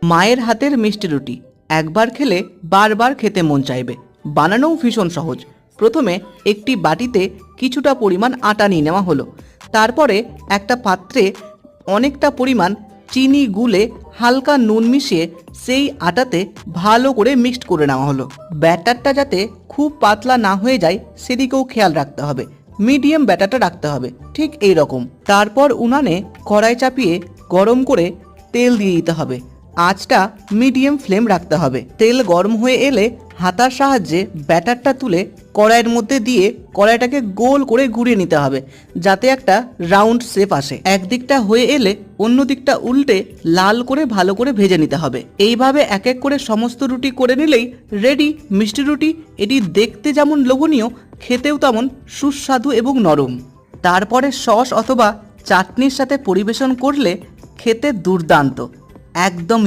মায়ের হাতের মিষ্টি রুটি একবার খেলে বারবার খেতে মন চাইবে। বানানোও ভীষণ সহজ। প্রথমে একটি বাটিতে কিছুটা পরিমাণ আটা নিয়ে নেওয়া হলো। তারপরে একটা পাত্রে অনেকটা পরিমাণ চিনি গুলে হালকা নুন মিশিয়ে সেই আটাতে ভালো করে মিক্সড করে নেওয়া হলো। ব্যাটারটা যাতে খুব পাতলা না হয়ে যায় সেদিকেও খেয়াল রাখতে হবে। মিডিয়াম ব্যাটারটা রাখতে হবে, ঠিক এই রকম। তারপর উনানে কড়াই চাপিয়ে গরম করে তেল দিয়ে দিতে হবে। আঁচটা মিডিয়াম ফ্লেম রাখতে হবে। তেল গরম হয়ে এলে হাতার সাহায্যে ব্যাটারটা তুলে কড়াইয়ের মধ্যে দিয়ে কড়াইটাকে গোল করে ঘুরিয়ে নিতে হবে যাতে একটা রাউন্ড শেপ আসে। একদিকটা হয়ে এলে অন্য দিকটা উল্টে লাল করে ভালো করে ভেজে নিতে হবে। এইভাবে এক এক করে সমস্ত রুটি করে নিলেই রেডি মিষ্টি রুটি। এটি দেখতে যেমন লোভনীয়, খেতেও তেমন সুস্বাদু এবং নরম। তারপরে সস অথবা চাটনির সাথে পরিবেশন করলে খেতে দুর্দান্ত, একদম